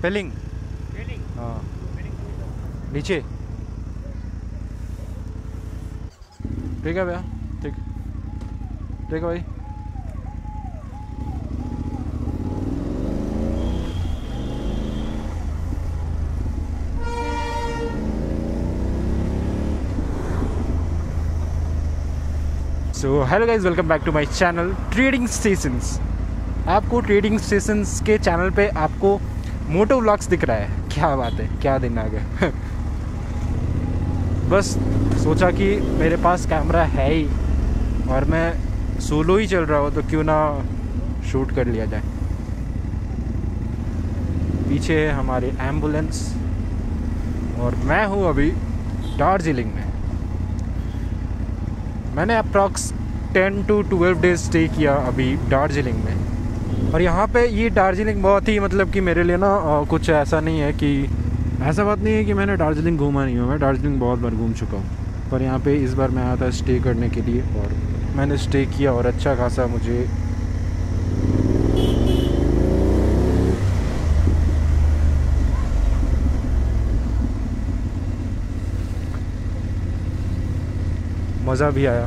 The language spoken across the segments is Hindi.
पेलिंग। हाँ नीचे। ठीक है भैया, ठीक ठीक है भाई। So hello guys, welcome back to my channel trading stations. आपको ट्रेडिंग स्टेशंस के चैनल पे आपको मोटो व्लॉग्स दिख रहा है। क्या बात है, क्या दिन आ गए। बस सोचा कि मेरे पास कैमरा है ही और मैं सोलो ही चल रहा हूँ, तो क्यों ना शूट कर लिया जाए। पीछे है हमारी एम्बुलेंस और मैं हूँ अभी दार्जिलिंग में। मैंने अप्रॉक्स 10 to 12 डेज स्टे किया अभी दार्जिलिंग में। और यहाँ पे ये दार्जिलिंग बहुत ही मतलब कि मेरे लिए ना कुछ ऐसा नहीं है कि, ऐसा बात नहीं है कि मैंने दार्जिलिंग घूमा नहीं हूँ। मैं दार्जिलिंग बहुत बार घूम चुका हूँ, पर यहाँ पे इस बार मैं आया था स्टे करने के लिए और मैंने स्टे किया और अच्छा खासा मुझे मज़ा भी आया,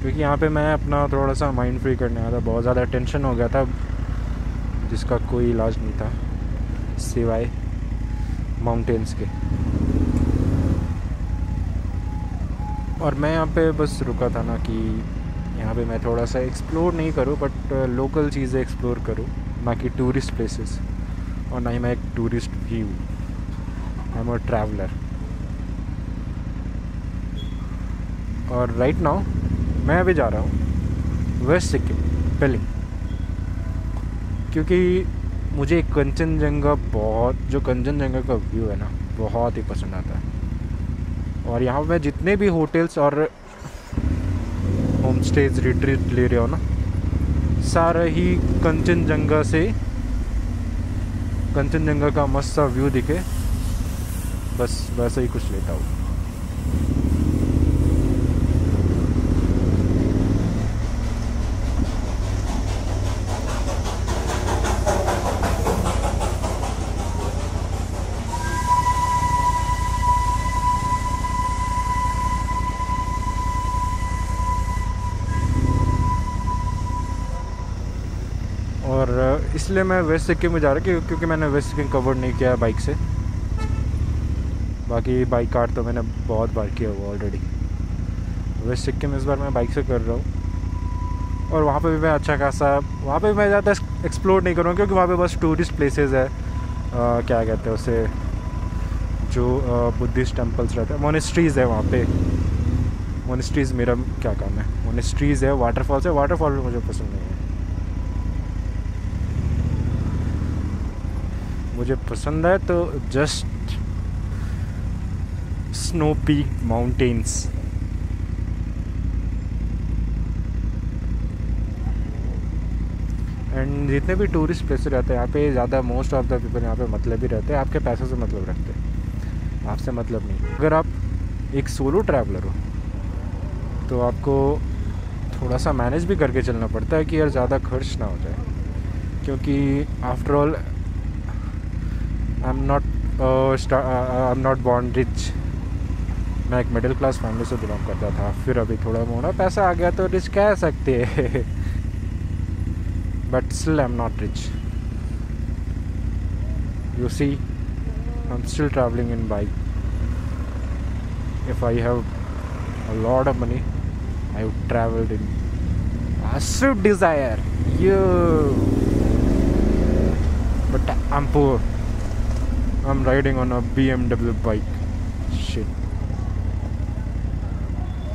क्योंकि यहाँ पे मैं अपना थोड़ा सा माइंड फ्री करने आया था। बहुत ज़्यादा टेंशन हो गया था जिसका कोई इलाज नहीं था सिवाय माउंटेन्स के। और मैं यहाँ पे बस रुका था ना कि यहाँ पे मैं थोड़ा सा एक्सप्लोर नहीं करूँ, बट लोकल चीज़ें एक्सप्लोर करूँ, ना कि टूरिस्ट प्लेसेस। और ना ही मैं एक टूरिस्ट भी हूँ, आई एम अ ट्रैवलर। और राइट नाउ मैं अभी जा रहा हूँ वेस्ट सिक्किम, पेलिंग, क्योंकि मुझे कंचनजंगा जो कंचनजंगा का व्यू है ना, बहुत ही पसंद आता है। और यहाँ पे जितने भी होटल्स और होम स्टेज रिट्रीट ले रहे हो ना, सारा ही कंचनजंगा का मस्त सा व्यू दिखे, बस वैसा ही कुछ लेता हूँ। और इसलिए मैं वेस्ट सिक्किम में जा रहा हूँ क्योंकि मैंने वेस्ट सिक्किम कवर नहीं किया है बाइक से। बाकी बाइक कार तो मैंने बहुत बार किया हुआ ऑलरेडी। वेस्ट सिक्किम इस बार मैं बाइक से कर रहा हूँ। और वहाँ पे भी मैं अच्छा खासा, वहाँ पे मैं ज़्यादा एक्सप्लोर नहीं करूँगा क्योंकि वहाँ पे बस टूरिस्ट प्लेसेस है। क्या कहते हैं उसे, जो बुद्धिस्ट टेम्पल्स रहते हैं, मोनेस्ट्रीज़ है वहाँ पे। मोनेस्ट्रीज़ मेरा क्या काम है, मोनेस्ट्रीज़ है, वाटरफॉल्स है। वाटरफॉल भी मुझे पसंद नहीं है। मुझे पसंद है तो just snow peak mountains. And जितने भी टूरिस्ट प्लेस रहते हैं यहाँ पे, ज़्यादा मोस्ट ऑफ द पीपल यहाँ पे मतलब ही रहते हैं, आपके पैसों से मतलब रखते हैं, आपसे मतलब नहीं। अगर आप एक सोलो ट्रैवलर हो तो आपको थोड़ा सा मैनेज भी करके चलना पड़ता है कि यार ज़्यादा खर्च ना हो जाए, क्योंकि after all I am not born rich. मैं एक मिडिल क्लास फैमिली से बिलोंग करता था, फिर अभी थोड़ा मोड़ा पैसा आ गया तो रिच कह सकते हैं, but still I am not rich. You see, I am still travelling in bike. If I have a lot of money, I would traveled in a Swift Desire, but I'm poor. I'm riding on a BMW bike. Shit,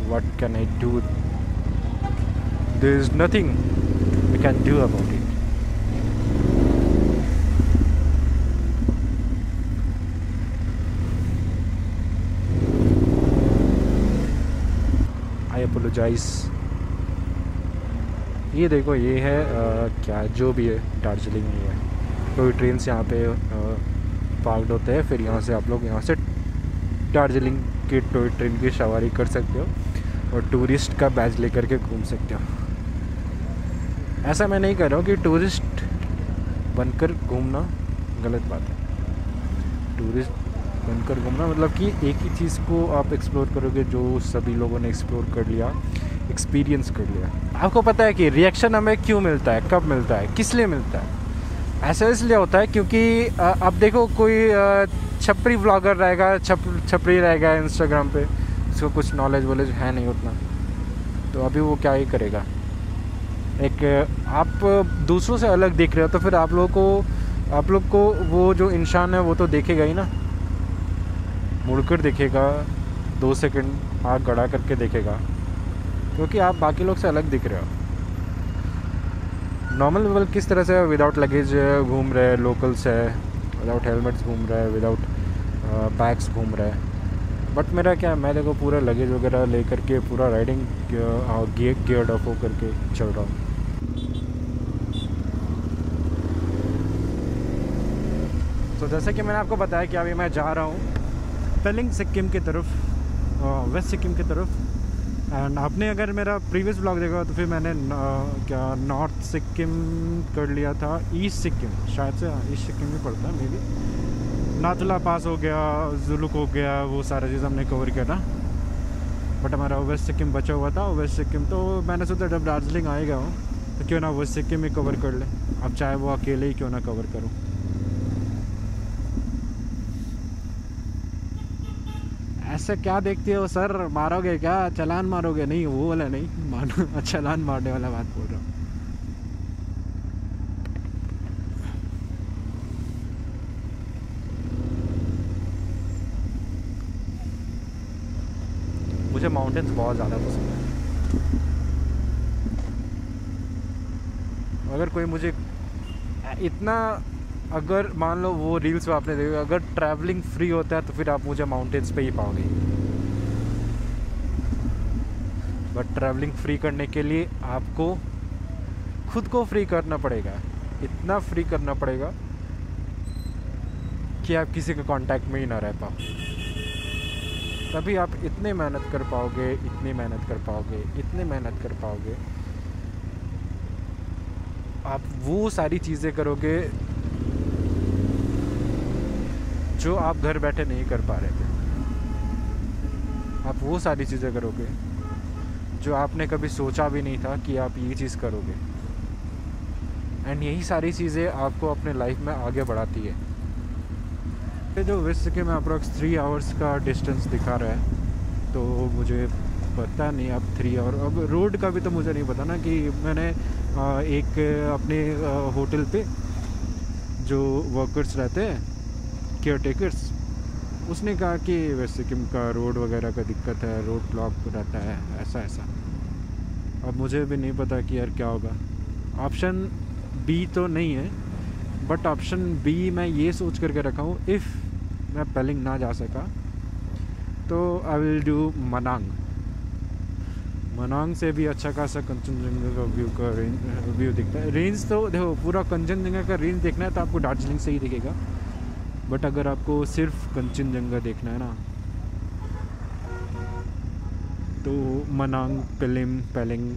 what can I do? There is nothing I can do about it. Apologise. ये देखो, ये है क्या जो भी है दार्जिलिंग में है। टॉय ट्रेन्स यहाँ पे पार्कड होते हैं, फिर यहाँ से आप लोग यहाँ से दार्जिलिंग की टॉय ट्रेन की सवारी कर सकते हो और टूरिस्ट का बैज लेकर के घूम सकते हो। ऐसा मैं नहीं कर रहा हूँ कि टूरिस्ट बनकर घूमना गलत बात है। टूरिस्ट बनकर घूमना मतलब कि एक ही चीज़ को आप एक्सप्लोर करोगे जो सभी लोगों ने एक्सप्लोर कर लिया, एक्सपीरियंस कर लिया। आपको पता है कि रिएक्शन हमें क्यों मिलता है, कब मिलता है, किस लिए मिलता है? ऐसा इसलिए होता है क्योंकि अब देखो कोई छपरी व्लॉगर रहेगा, छपरी रहेगा इंस्टाग्राम पे, उसको कुछ नॉलेज वॉलेज है नहीं उतना, तो अभी वो क्या ही करेगा। एक आप दूसरों से अलग दिख रहे हो तो फिर आप लोग को वो जो इंसान है वो तो देखेगा ही ना, मुड़कर देखेगा, 2 सेकंड आँख गड़ा करके देखेगा, क्योंकि आप बाकी लोग से अलग दिख रहे हो। नॉर्मल पीपल किस तरह से विदाउट लगेज घूम रहे हैं, लोकल्स है विदाउट हेलमेट्स घूम रहे हैं, विदाउट बैग्स घूम रहे हैं। बट मेरा क्या है, मैं देखो पूरा लगेज वगैरह ले करके पूरा राइडिंग गियर्ड अप हो करके चल रहा हूँ। तो जैसे कि मैंने आपको बताया कि अभी मैं जा रहा हूँ पेलिंग सिक्किम की तरफ, वेस्ट सिक्किम की तरफ। एंड आपने अगर मेरा प्रीवियस ब्लॉग देखा तो फिर मैंने क्या नॉर्थ सिक्किम कर लिया था, ईस्ट सिक्किम शायद से, ईस्ट सिक्किम में पड़ता है मे बी। नाथुला पास हो गया, जुलुक हो गया, वो सारा चीज़ हमने कवर किया था। बट हमारा वेस्ट सिक्किम बचा हुआ था। वेस्ट सिक्किम तो मैंने सोचा जब दार्जिलिंग आएगा हूँ तो क्यों ना वेस्ट सिक्किम ही कवर कर ले, अब चाहे वो अकेले ही क्यों ना कवर करूँ। ऐसे क्या देखते हो सर, मारोगे क्या, चालान मारोगे? नहीं वो वाला नहीं मानो, चालान मारने वाला बात बोल रहा हूँ। मुझे माउंटेन्स बहुत ज़्यादा पसंद है। अगर कोई मुझे इतना, अगर मान लो वो रील्स में आपने देखा, अगर ट्रैवलिंग फ्री होता है तो फिर आप मुझे माउंटेन्स पे ही पाओगे। बट ट्रैवलिंग फ्री करने के लिए आपको खुद को फ्री करना पड़ेगा, इतना फ्री करना पड़ेगा कि आप किसी के कांटेक्ट में ही ना रह पाओ। तभी आप इतनी मेहनत कर पाओगे, इतनी मेहनत कर पाओगे, इतनी मेहनत कर पाओगे। आप वो सारी चीज़ें करोगे जो आप घर बैठे नहीं कर पा रहे थे। आप वो सारी चीज़ें करोगे जो आपने कभी सोचा भी नहीं था कि आप ये चीज़ करोगे। एंड यही सारी चीज़ें आपको अपने लाइफ में आगे बढ़ाती है। ये जो वेस्ट सिक्किम में अप्रॉक्स 3 आवर्स का डिस्टेंस दिखा रहा है, तो मुझे पता नहीं अब 3 आवर, अब रोड का भी तो मुझे नहीं पता ना। कि मैंने एक अपने होटल पे जो वर्कर्स रहते हैं, केयर टेकर्स, उसने कहा कि वेस्ट सिक्किम का रोड वगैरह का दिक्कत है, रोड ब्लॉक रहता है, ऐसा ऐसा। अब मुझे भी नहीं पता कि यार क्या होगा। ऑप्शन बी तो नहीं है, बट ऑप्शन बी मैं ये सोच करके रखा हूँ, इफ़ मैं पेलिंग ना जा सका तो आई विल डू मनांग। मनांग से भी अच्छा खासा कंचनजंगा का व्यू दिखता है। रेंज तो देखो, पूरा कंचनजंगा का रेंज देखना है तो आपको दार्जिलिंग से ही दिखेगा। बट अगर आपको सिर्फ कंचनजंगा देखना है ना, तो मनांग, पेलिंग,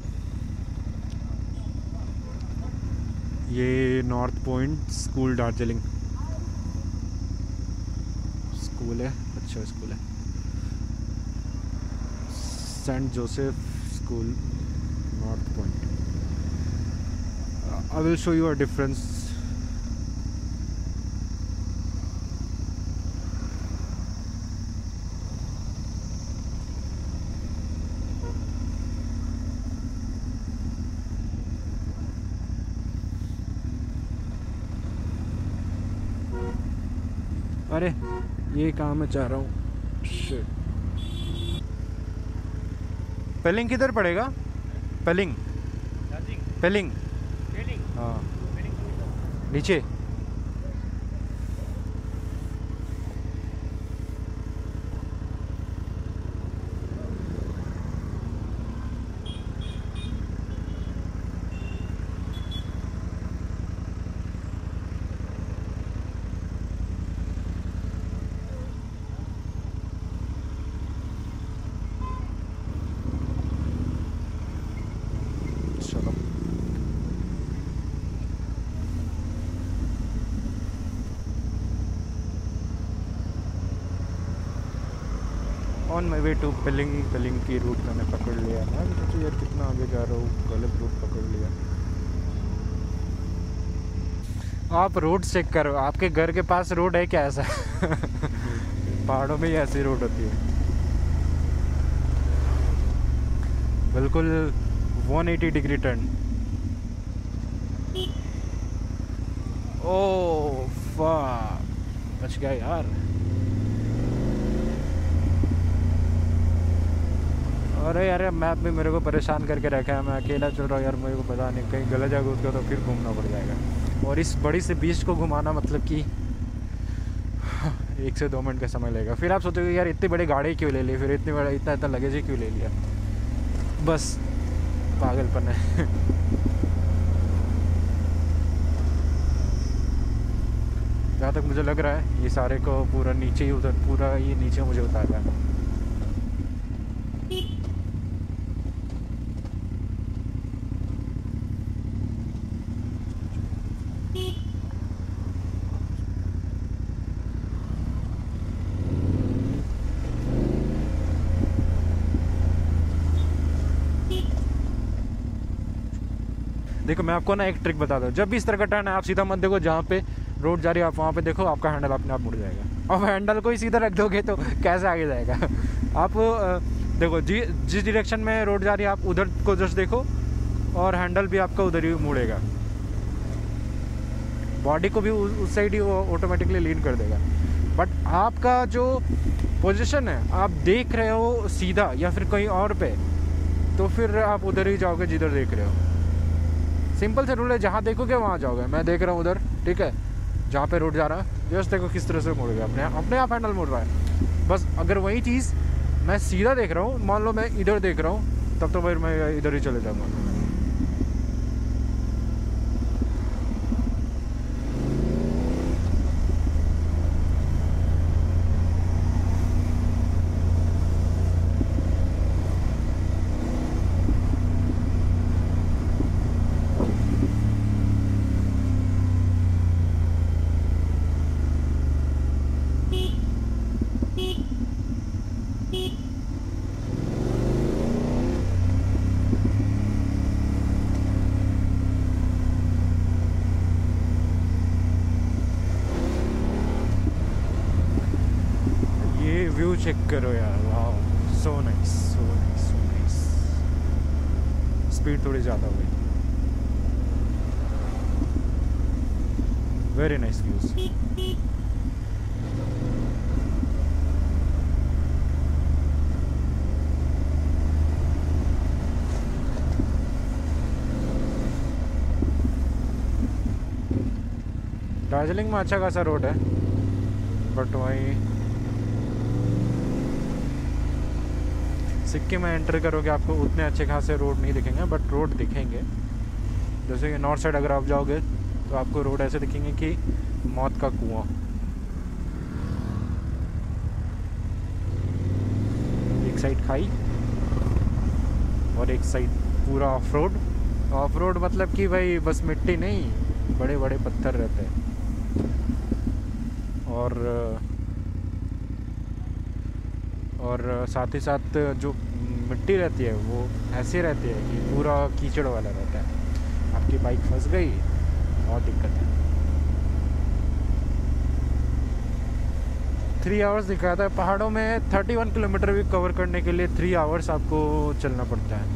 ये North Point school Darjeeling school है, अच्छा स्कूल है, Saint Joseph school North Point. I will show you a difference. अरे ये कहाँ मैं चाह रहा हूँ। पेलिंग किधर पड़ेगा? पेलिंग, पेलिंग, हाँ नीचे। On my way to पिलिंग। पिलिंग की रूट मैंने पकड़ लिया। मैं भी सोचूं यार कितना आगे जा रहा हूँ, गलत रूट पकड़ लिया। आप रोड चेक करो, आपके घर के पास रोड है क्या ऐसा? पहाड़ों में ही ऐसी रोड होती है बिल्कुल 180 डिग्री टर्न। ओह फक, बच गया यार। अरे यार मैप भी मेरे को परेशान करके रखा है, मैं अकेला चल रहा हूँ यार, मेरे को पता नहीं कहीं गलत जगह उसका तो फिर घूमना पड़ जाएगा। और इस बड़ी से बीच को घुमाना मतलब कि 1 से 2 मिनट का समय लगेगा। फिर आप सोचोगे यार इतनी बड़ी गाड़ी क्यों ले ली, फिर इतनी बड़ा इतना लगेज ही क्यों ले लिया। बस पागलपन है। जहाँ तक मुझे लग रहा है ये सारे को पूरा नीचे ही उधर, पूरा ये नीचे मुझे उतारना है। देखो मैं आपको ना एक ट्रिक बताता हूँ, जब भी इस तरह का टर्न है आप सीधा मत देखो, जहाँ पे रोड जा रही है आप वहाँ पे देखो, आपका हैंडल अपने आप मुड़ जाएगा। अब हैंडल को ही सीधा रख दोगे तो कैसे आगे जाएगा। आप देखो जिस डायरेक्शन में रोड जा रही है आप उधर को जस्ट देखो, और हैंडल भी आपका उधर ही मुड़ेगा, बॉडी को भी उस साइड ही वो ऑटोमेटिकली लीन कर देगा। बट आपका जो पोजीशन है आप देख रहे हो सीधा या फिर कहीं और पे, तो फिर आप उधर ही जाओगे जिधर देख रहे हो। सिंपल से रूल है, जहाँ देखोगे वहाँ जाओगे। मैं देख रहा हूँ उधर, ठीक है, जहाँ पे रोड जा रहा है जस्ट देखो किस तरह से मुड़ गया, अपने आप हैंडल मुड़ रहा है। बस अगर वही चीज़ मैं सीधा देख रहा हूँ, मान लो मैं इधर देख रहा हूँ, तब तो फिर मैं इधर ही चले जाऊँगा। व्यू चेक करो यार, वाह, so nice so nice so nice. Speed थोड़ी ज़्यादा हो गई। Very nice views. दार्जिलिंग में अच्छा खासा रोड है, बट वहीं सिक्किम में एंटर करोगे आपको उतने अच्छे खासे रोड नहीं दिखेंगे, बट रोड दिखेंगे। जैसे कि नॉर्थ साइड अगर आप जाओगे तो आपको रोड ऐसे दिखेंगे कि मौत का कुआं। एक साइड खाई और एक साइड पूरा ऑफ रोड। ऑफ रोड मतलब कि भाई बस मिट्टी नहीं, बड़े बड़े पत्थर रहते हैं। और साथ ही साथ जो मिट्टी रहती है वो ऐसी रहती है कि पूरा कीचड़ वाला रहता है। आपकी बाइक फंस गई बहुत दिक्कत है। 3 आवर्स दिखाता है। पहाड़ों में 31 किलोमीटर भी कवर करने के लिए 3 आवर्स आपको चलना पड़ता है।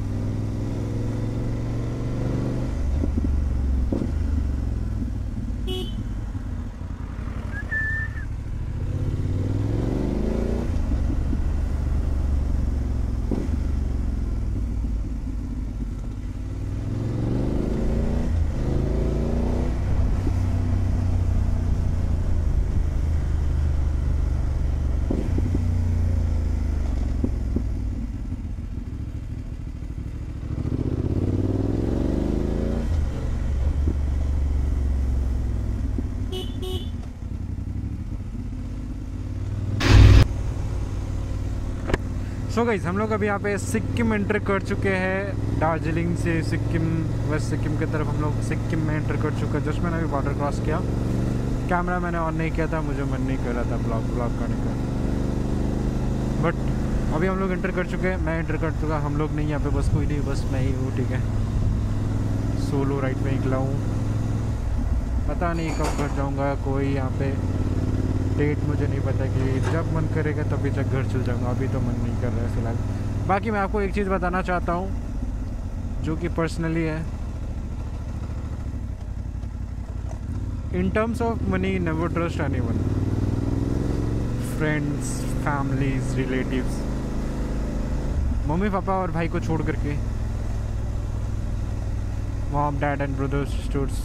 सो गाइस हम लोग अभी यहाँ पे सिक्किम एंटर कर चुके हैं। दार्जिलिंग से सिक्किम, वेस्ट सिक्किम की तरफ हम लोग सिक्किम में एंटर कर चुके हैं। जस्ट मैंने अभी बॉर्डर क्रॉस किया। कैमरा मैंने ऑन नहीं किया था, मुझे मन नहीं कर रहा था ब्लॉग करने का, बट अभी हम लोग एंटर कर चुके हैं, मैं एंटर कर चुका, हम लोग नहीं यहाँ पे, बस कोई नहीं, बस मैं ही हूँ, ठीक है। सोलो राइड में निकला हूँ, पता नहीं कब घर जाऊँगा, कोई यहाँ पे डेट मुझे नहीं पता, कि जब मन करेगा तभी तक घर चल जाऊँगा, अभी तो मन नहीं कर रहा है फ़िलहाल। बाकी मैं आपको एक चीज़ बताना चाहता हूँ जो कि पर्सनली है, in terms of money never trust anyone, friends, families, relatives, mummy papa और भाई को छोड़ करके, mom dad and brothers sisters,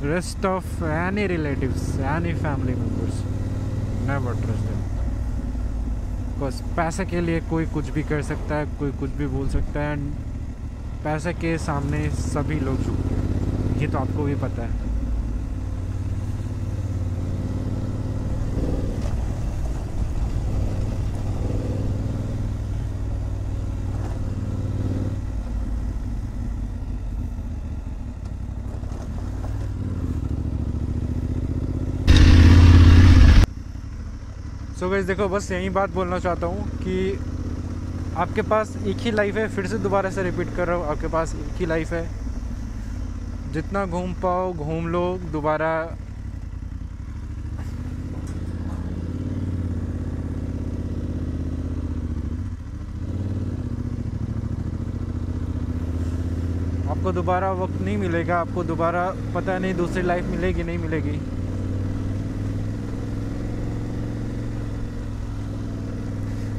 rest of any relatives, any family members, never trust them. Because पैसे के लिए कोई कुछ भी कर सकता है, कोई कुछ भी बोल सकता है, एंड पैसे के सामने सभी लोग झुकते हैं, ये तो आपको भी पता है। सो गाइस देखो, बस यही बात बोलना चाहता हूँ कि आपके पास एक ही लाइफ है, फिर से दोबारा से रिपीट कर रहा हूँ, आपके पास एक ही लाइफ है, जितना घूम पाओ घूम लो, दोबारा आपको दोबारा वक्त नहीं मिलेगा, आपको दोबारा पता नहीं दूसरी लाइफ मिलेगी नहीं मिलेगी।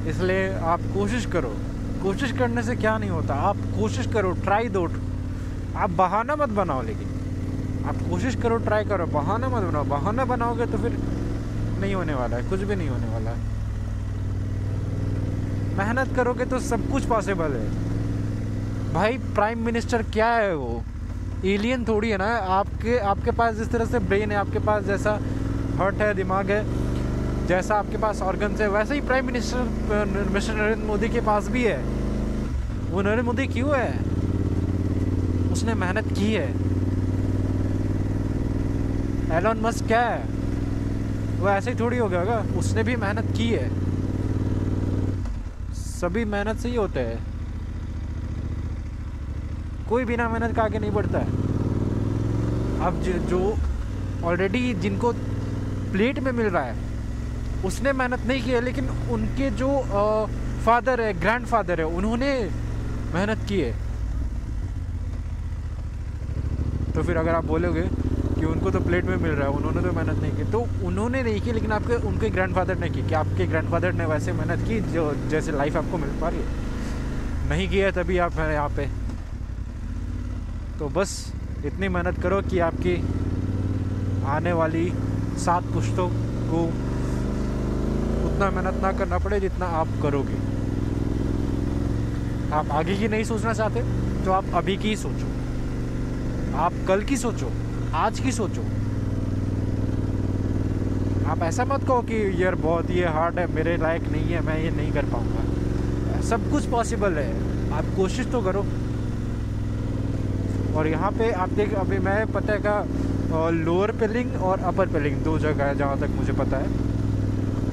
इसलिए आप कोशिश करो, कोशिश करने से क्या नहीं होता, आप कोशिश करो, ट्राई दो, आप बहाना मत बनाओ, लेकिन आप कोशिश करो, ट्राई करो, बहाना मत बनाओ, बहाना बनाओगे तो फिर नहीं होने वाला है, कुछ भी नहीं होने वाला है। मेहनत करोगे तो सब कुछ पॉसिबल है भाई। प्राइम मिनिस्टर क्या है, वो एलियन थोड़ी है ना। आपके पास जिस तरह से ब्रेन है, आपके पास जैसा हार्ट है, दिमाग है, जैसा आपके पास ऑर्गन्स है, वैसे ही prime minister mister Narendra Modi के पास भी है। वो नरेंद्र मोदी क्यों है, उसने मेहनत की है। एलन मस्क क्या है, वो ऐसे ही थोड़ी हो गया होगा, उसने भी मेहनत की है। सभी मेहनत से ही होते हैं, कोई बिना मेहनत का आगे नहीं बढ़ता है। अब जो ऑलरेडी जिनको प्लेट में मिल रहा है उसने मेहनत नहीं की है, लेकिन उनके जो फादर है, ग्रैंडफादर है, उन्होंने मेहनत की है। तो फिर अगर आप बोलोगे कि उनको तो प्लेट में मिल रहा है, उन्होंने तो मेहनत नहीं की, तो उन्होंने नहीं की, लेकिन उनके ग्रैंडफादर ने की। कि आपके ग्रैंडफादर ने वैसे मेहनत की जो जैसे लाइफ आपको मिल पा रही है? नहीं की है, तभी आप हैं यहाँ पे। तो बस इतनी मेहनत करो कि आपकी आने वाली 7 पुश्तों को उतना मेहनत ना करना पड़े जितना आप करोगे। आप आगे की नहीं सोचना चाहते तो आप अभी की ही सोचो, आप कल की सोचो, आज की सोचो। आप ऐसा मत कहो कि यार बहुत ये हार्ड है, मेरे लायक नहीं है, मैं ये नहीं कर पाऊँगा। सब कुछ पॉसिबल है, आप कोशिश तो करो। और यहाँ पे आप देख, अभी मैं पता है का लोअर पेलिंग और अपर पेलिंग 2 जगह है जहाँ तक मुझे पता है।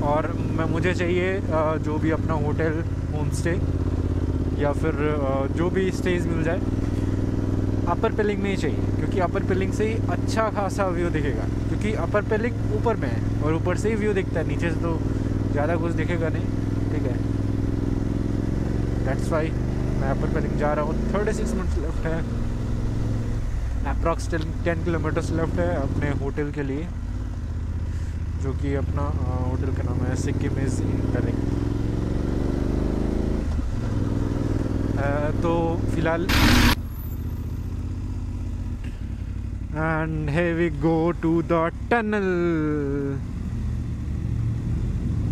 और मुझे चाहिए जो भी अपना होटल, होम स्टे या फिर जो भी स्टेज मिल जाए, अपर पेलिंग में ही चाहिए, क्योंकि अपर पेलिंग से ही अच्छा खासा व्यू दिखेगा। क्योंकि अपर पेलिंग ऊपर में है और ऊपर से ही व्यू दिखता है, नीचे से तो ज़्यादा कुछ दिखेगा नहीं, ठीक है। दैट्स वाई मैं अपर पेलिंग जा रहा हूँ। 36 मिनट्स लेफ्ट है, अप्रॉक्स 10 किलोमीटर्स लेफ्ट है अपने होटल के लिए, जो कि अपना होटल का नाम है सिक्किम इज इंटरिंग। तो फिलहाल and here we go to the tunnel.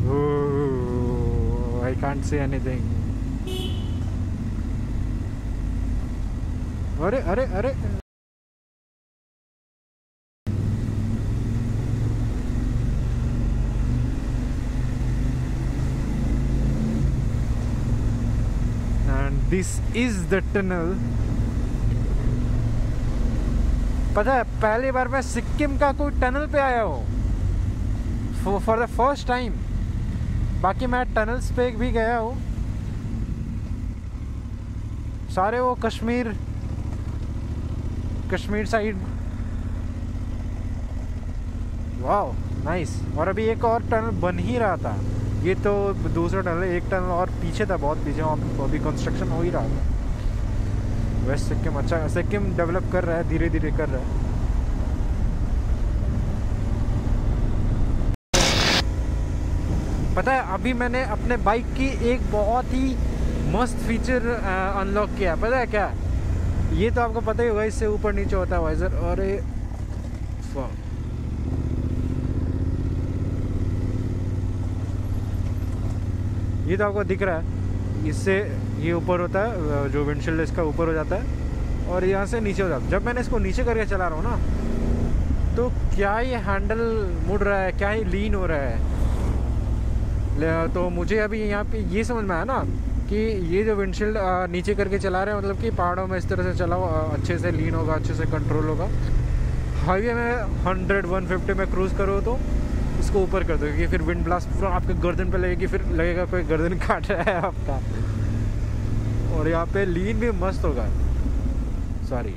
Oh, I can't say anything. अरे अरे अरे दिस इज द टनल। पता है, पहली बार मैं सिक्किम का कोई टनल पे आया हूँ फॉर द फर्स्ट टाइम। बाकी मैं टनल्स पे भी गया हूँ, सारे वो कश्मीर साइड। वाह नाइस। और अभी एक और टनल बन ही रहा था, ये तो दूसरा टनल है, एक टनल और पीछे था, बहुत पीछे, वहाँ अभी कंस्ट्रक्शन हो ही रहा था। वेस्ट सिक्किम अच्छा, सिक्किम डेवलप कर रहा है, धीरे धीरे कर रहा है। पता है अभी मैंने अपने बाइक की एक बहुत ही मस्त फीचर अनलॉक किया, पता है क्या? ये तो आपको पता ही होगा, इससे ऊपर नीचे होता है वाइजर। और ये तो आपको दिख रहा है, इससे ये ऊपर होता है, जो विंडशील्ड इसका ऊपर हो जाता है और यहाँ से नीचे हो जाता है। जब मैंने इसको नीचे करके चला रहा हूँ ना, तो क्या ये हैंडल मुड़ रहा है, क्या ही लीन हो रहा है। तो मुझे अभी यहाँ पे ये समझ में आया ना कि ये जो विंडशील्ड नीचे करके चला रहे हैं, मतलब कि पहाड़ों में इस तरह से चलाओ, अच्छे से लीन होगा, अच्छे से कंट्रोल होगा। हाईवे में 100-150 में क्रूज़ करो तो इसको ऊपर कर दो, क्योंकि फिर विंड ब्लास्ट पूरा आपके गर्दन पे लगेगी, फिर लगेगा कोई गर्दन काट रहा है आपका। और यहाँ पे लीन भी मस्त होगा। सॉरी,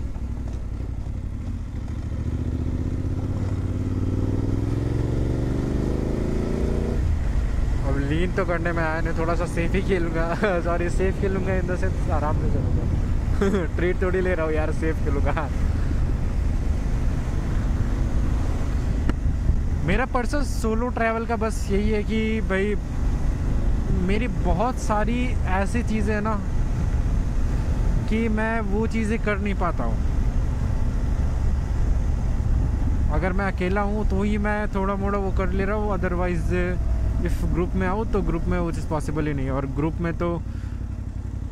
अब लीन तो करने में आया नहीं, थोड़ा सा सेफ ही खेलूँगा। सॉरी, सेफ खेलूँगा इन द सेंस आराम से चलूँगा। ट्रीट थोड़ी ले रहा हूँ यार, सेफ खेलूँगा। मेरा पर्सनल सोलो ट्रैवल का बस यही है कि भाई मेरी बहुत सारी ऐसी चीज़ें हैं ना कि मैं वो चीज़ें कर नहीं पाता हूँ। अगर मैं अकेला हूँ तो ही मैं थोड़ा मोड़ा वो कर ले रहा हूँ, अदरवाइज़ इफ़ ग्रुप में आऊँ तो ग्रुप में वो चीज़ पॉसिबल ही नहीं है। और ग्रुप में तो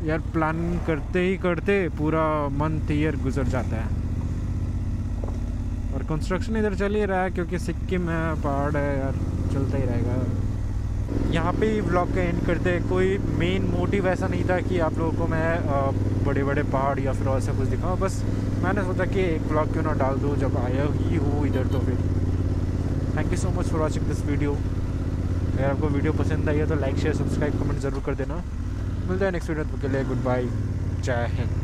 यार प्लान करते ही करते पूरा मंथ ईयर गुजर जाता है। और कंस्ट्रक्शन इधर चल ही रहा है, क्योंकि सिक्किम है, पहाड़ है यार, चलता ही रहेगा। यहाँ पे ही व्लॉग का एंड करते। कोई मेन मोटिव ऐसा नहीं था कि आप लोगों को मैं बड़े बड़े पहाड़ या फिर ऐसा कुछ दिखाऊँ, बस मैंने सोचा कि एक व्लॉग क्यों ना डाल दूँ जब आया ही हूँ इधर। तो फिर thank you so much for watching this video. अगर आपको वीडियो पसंद आई है तो लाइक शेयर सब्सक्राइब कमेंट ज़रूर कर देना। मिलता है नेक्स्ट वीडियो के लिए। गुड बाय, जय हिंद।